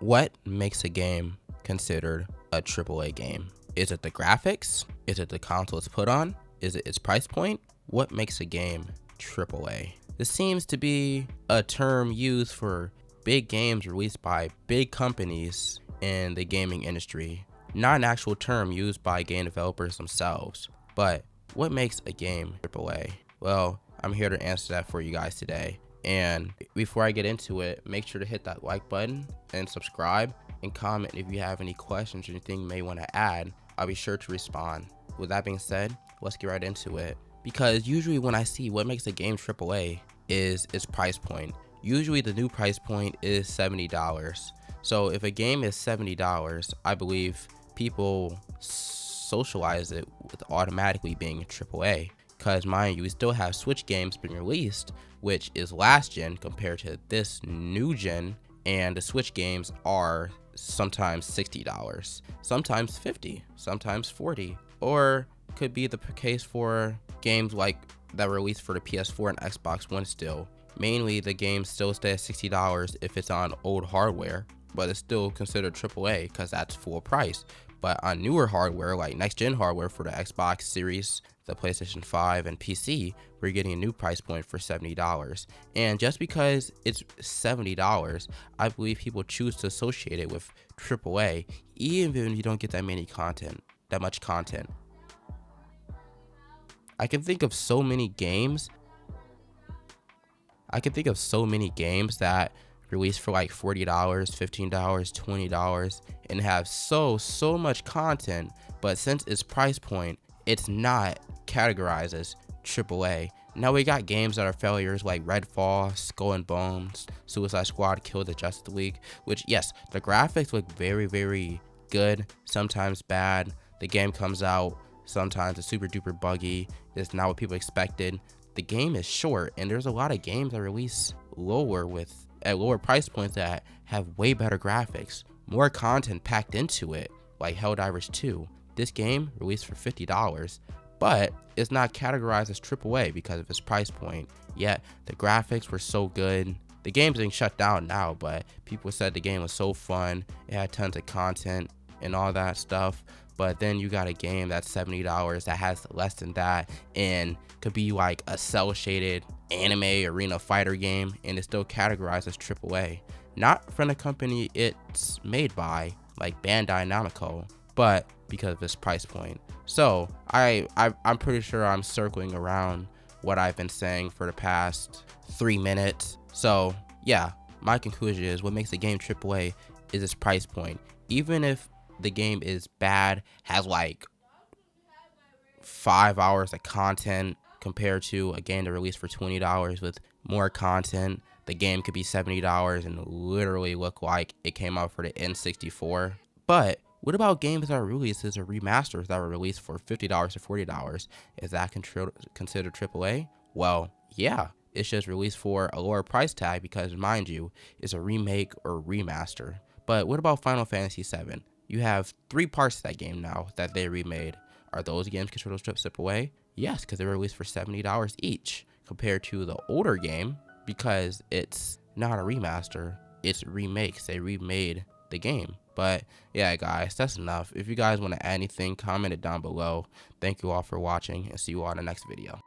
What makes a game considered a AAA game? Is it the graphics? Is it the console it's put on? Is it its price point? What makes a game AAA? This seems to be a term used for big games released by big companies in the gaming industry, not an actual term used by game developers themselves. But what makes a game AAA? Well, I'm here to answer that for you guys today. And before I get into it, make sure to hit that like button and subscribe and comment if you have any questions or anything you may want to add. I'll be sure to respond. With that being said, let's get right into it. Because usually when I see what makes a game AAA is its price point. Usually the new price point is $70. So if a game is $70, I believe people socialize it with automatically being a AAA. Because mind you, we still have Switch games being released, which is last gen compared to this new gen, and the Switch games are sometimes $60, sometimes $50, sometimes $40, or could be the case for games like that were released for the PS4 and Xbox One still. Mainly the games still stay at $60 if it's on old hardware, but it's still considered AAA because that's full price. But on newer hardware, like next-gen hardware for the Xbox Series, the PlayStation 5, and PC, we're getting a new price point for $70. And just because it's $70, I believe people choose to associate it with AAA, even if you don't get that much content. I can think of so many games that released for like $40, $15, $20 and have so much content, but since its price point, it's not categorized as AAA. Now we got games that are failures like Redfall, Skull and Bones, Suicide Squad, Kill the Justice League, which yes, the graphics look very good, sometimes bad. The game comes out, sometimes it's super duper buggy, it's not what people expected. The game is short, and there's a lot of games that release at lower price points that have way better graphics, more content packed into it, like Helldivers 2. This game released for $50, but it's not categorized as AAA because of its price point. Yet the graphics were so good. The game's being shut down now, but people said the game was so fun, it had tons of content and all that stuff. But then you got a game that's $70 that has less than that and could be like a cell shaded anime arena fighter game, and it's still categorized as AAA. Not from the company it's made by, like Bandai Namco, but because of its price point. So I'm pretty sure I'm circling around what I've been saying for the past 3 minutes. So yeah, my conclusion is what makes a game AAA is its price point. Even if the game is bad, has like 5 hours of content compared to a game that released for $20 with more content, the game could be $70 and literally look like it came out for the N64. But what about games that are releases or remasters that were released for $50 or $40? Is that considered AAA? Well, yeah, it's just released for a lower price tag because, mind you, it's a remake or remaster. But what about Final Fantasy VII? You have 3 parts to that game now that they remade. Are those games considered AAA? Yes, because they were released for $70 each, compared to the older game, because it's not a remaster, it's remakes. They remade the game. But yeah, guys, that's enough. If you guys want to add anything, comment it down below. Thank you all for watching, and see you all in the next video.